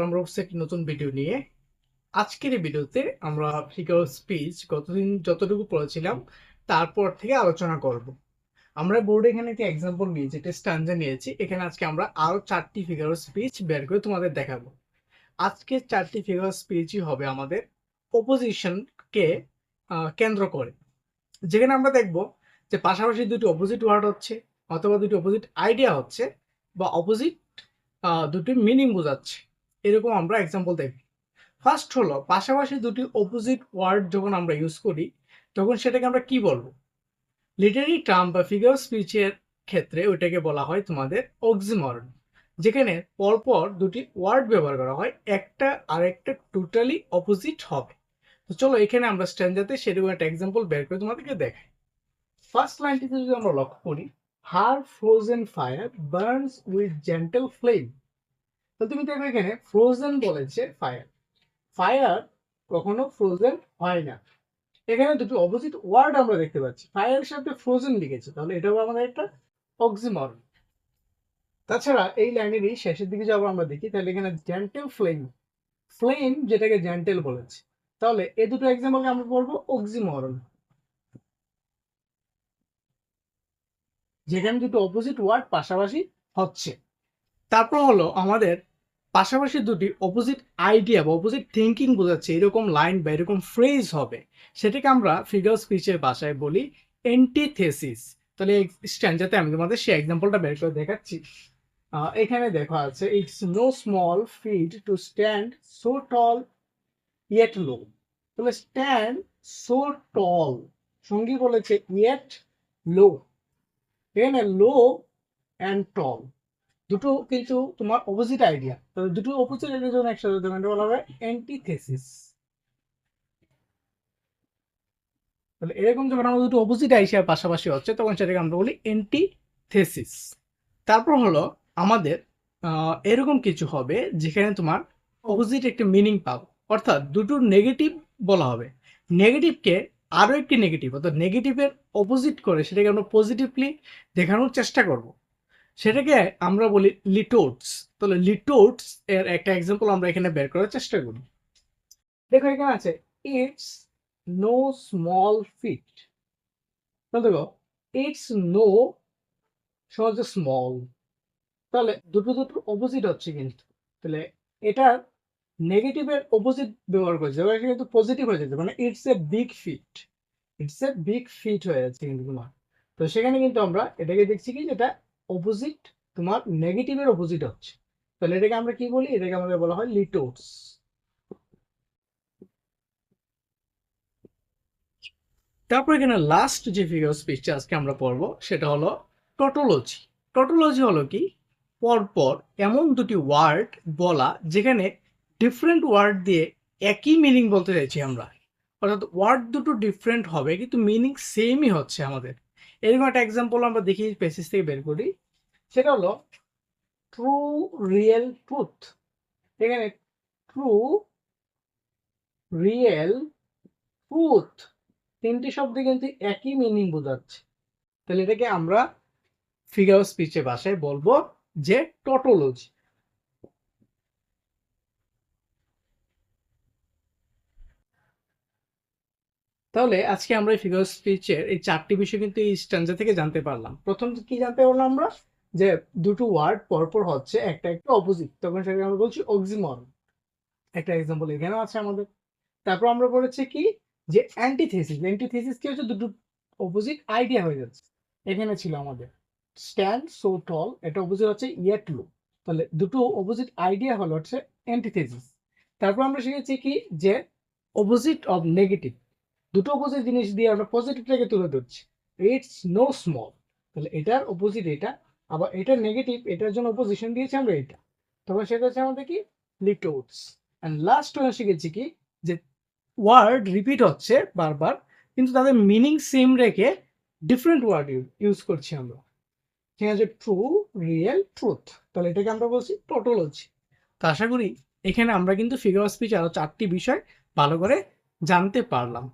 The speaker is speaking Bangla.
আমরা হচ্ছে একটি নতুন ভিডিও নিয়ে। আজকের এই ভিডিওতে আমরা ফিগার অফ স্পিচ গতদিন যতটুকু পড়েছিলাম তারপর থেকে আলোচনা করব। আমরা বোর্ডে এখানে একটি এক্সাম্পল নিয়েছি, একটা স্ট্যান্জা নিয়েছি। এখানে আজকে আমরা আরো 4টি ফিগার অফ স্পিচ বের করে তোমাদের দেখাবো। আজকে 4টি ফিগার অফ স্পিচই হবে আমাদের অপোজিশনকে কেন্দ্র করে, যেখানে আমরা দেখব যে পাশাপাশি দুটি অপোজিট ওয়ার্ড হচ্ছে, অথবা দুটি অপোজিট আইডিয়া হচ্ছে, বা অপোজিট দুটি মিনিং বোঝাচ্ছে। এরকম আমরা এক্সাম্পল দেখব। ফার্স্ট হলো, পাশাপাশি দুটি অপোজিট ওয়ার্ড যখন আমরা ইউজ করি তখন সেটাকে আমরা কি বলবো? লিটারি টার্ম বা ফিগার স্পিচের ক্ষেত্রে ওইটাকে বলা হয় তোমাদের অক্সিমরন, যেখানে পরপর দুটি ওয়ার্ড ব্যবহার করা হয়, একটা আরেকটা টোটালি অপোজিট হবে। তো চলো এখানে আমরা স্ট্যান্ডাতে সেরকম একটা এক্সাম্পল বের করে তোমাদেরকে দেখাই। ফার্স্ট লাইনটিতে যদি আমরা লক্ষ্য করি, her frozen fire burns with gentle flame. তো তুমি দেখো এখানে ফ্রোজেন বলেছে ফায়ার, ফায়ার কখনো ফ্রোজেন হয় না। এখানে দুটো অপোজিট ওয়ার্ড আমরা দেখতে পাচ্ছি, ফায়ারের সাথে ফ্রোজেন লিখেছে, তাহলে এটাও আমাদের একটা অক্সিমরন। তাছাড়া এই লাইনেরই শেষের দিকে যাবো আমরা দেখি, তাহলে এখানে জেন্টেল ফ্লেম, ফ্লেম যেটাকে জেন্টেল বলেছে, তাহলে এই দুটো এক্সাম্পলকে আমরা বলবো অক্সিমরন, যেখানে দুটো অপোজিট ওয়ার্ড পাশাপাশি হচ্ছে। তারপর হলো আমাদের পাশাপাশি দুটি অপোজিট আইডিয়া বা অপোজিট থিঙ্কিং বোঝাচ্ছে এরকম লাইন বা এরকম ফ্রেজ হবে, সেটাকে আমরা ফিগার স্পিচের ভাষায় বলি অ্যান্টিথেসিস। তাহলে এই স্ট্যান্ডাতে আমি তোমাদের সেই এক্সাম্পলটা বের করে দেখাচ্ছি। এখানে দেখা আছে, it's no small feat to stand so tall yet low. তাহলে স্ট্যান্ড সো টল, সঙ্গী বলেছে ইয়েট লো। এখানে লো অ্যান্ড টল দুটো কিন্তু তোমার অপোজিট আইডিয়া, তবে দুটো অপোজিট আইডিয়া যখন একসাথে দেবেন এটা বলা হবে অ্যান্টিথেসিস। তাহলে এরকম যখন আমরা দুটো অপোজিট আইডিয়া পাশাপাশি হচ্ছে তখন সেটাকে আমরা বলি অ্যান্টিথেসিস। তারপর হলো আমাদের এরকম কিছু হবে যেখানে তোমার অপোজিট একটা মিনিং পাবো, অর্থাৎ দুটো নেগেটিভ বলা হবে, নেগেটিভকে আরো একটি নেগেটিভ অর্থাৎ নেগেটিভের অপোজিট করে সেটাকে আমরা পজিটিভলি দেখানোর চেষ্টা করব, সেটাকে আমরা বলি লিটোটস। তাহলে লিটোটস এর একটা এক্সাম্পল আমরা এখানে বের করার চেষ্টা করি। দেখো এখানে আছে ইটস নো স্মল ফিট। তাহলে দেখো ইটস নো সহজ স্মল, তাহলে দুটো দুটো অপোজিট হচ্ছে কিন্তু, তাহলে এটার নেগেটিভের অপোজিট ব্যবহার করেছে, যেটা কিন্তু পজিটিভ হয়ে যেতে, মানে it's a big feat, it's a big feat হয়ে যাচ্ছে কিন্তু তোমার। তো সেখানে কিন্তু আমরা এটাকে দেখছি কি যেটা অপোজিট, তোমার নেগেটিভের অপোজিট হচ্ছে, তাহলে এটাকে আমরা কি বলি? এটাকে আমাদের বলা হয় লিটোটস। তারপর এখানে লাস্ট যে ফিগার স্পিচটা আজকে আমরা পড়বো সেটা হলো টটোলজি। টটোলজি হলো কি? পরপর এমন দুটি ওয়ার্ড বলা যেখানে ডিফারেন্ট ওয়ার্ড দিয়ে একই মিনিং বলতে চাইছি আমরা, অর্থাৎ ওয়ার্ড দুটো ডিফারেন্ট হবে কিন্তু মিনিং সেমই হচ্ছে আমাদের। এরকম একটা এক্সাম্পল আমরা দেখি পেসিস থেকে বের করি, সেটা হলো ট্রু রিয়েল ট্রুথ। এখানে ট্রু রিয়েল ট্রুথ তিনটি শব্দ কিন্তু একই মিনিং বোঝাচ্ছে, তাহলে এটাকে আমরা ফিগার অফ স্পিচের ভাষায় বলবো যে টটোলজি। তাহলে আজকে আমরা ফিগার স্পিচের এই 4টি বিষয় কিন্তু এই স্ট্যান্জা থেকে জানতে পারলাম। প্রথম কি জানতে পারলাম আমরা? যে দুটো ওয়ার্ড পরপর হচ্ছে একটা একটা অপোজিট, তখন সেটাকে আমরা বলছি অক্সিমরন। একটা এক্সাম্পল এখানে আছে আমাদের। তারপর আমরা বলেছি কি যে অ্যান্টিথেসিস, অ্যান্টিথেসিস কি হচ্ছে? দুটো অপোজিট আইডিয়া হয়ে যাচ্ছে। এখানে ছিল আমাদের স্ট্যান্ড সো টল, এটা অপোজিট হচ্ছে ইয়েট লো, তাহলে দুটো অপোজিট আইডিয়া হলো হচ্ছে অ্যান্টিথেসিস। তারপর আমরা শিখেছি কি যে অপোজিট অফ নেগেটিভ, দুটো অপোজিট জিনিস দিয়ে আমরা পজিটিভটাকে তুলে ধরছি। ইটস নো স্মল, তাহলে এটার অপোজিট এটা, আবার এটার নেগেটিভ, এটার জন্য অপোজিশন দিয়েছি আমরা এটা, তখন সেটা হচ্ছে আমাদের কি লিটোটস। অ্যান্ড লাস্ট আমরা শিখেছি কি যে ওয়ার্ড রিপিট হচ্ছে বারবার কিন্তু তাদের মিনিং সেম রেখে ডিফারেন্ট ওয়ার্ড ইউজ করছি আমরা, ঠিক আছে? ট্রু রিয়েল ট্রুথ, তাহলে এটাকে আমরা বলছি টটোলজি। তো আশা করি এখানে আমরা কিন্তু ফিগার অফ স্পিচ আরো 4টি বিষয় ভালো করে জানতে পারলাম।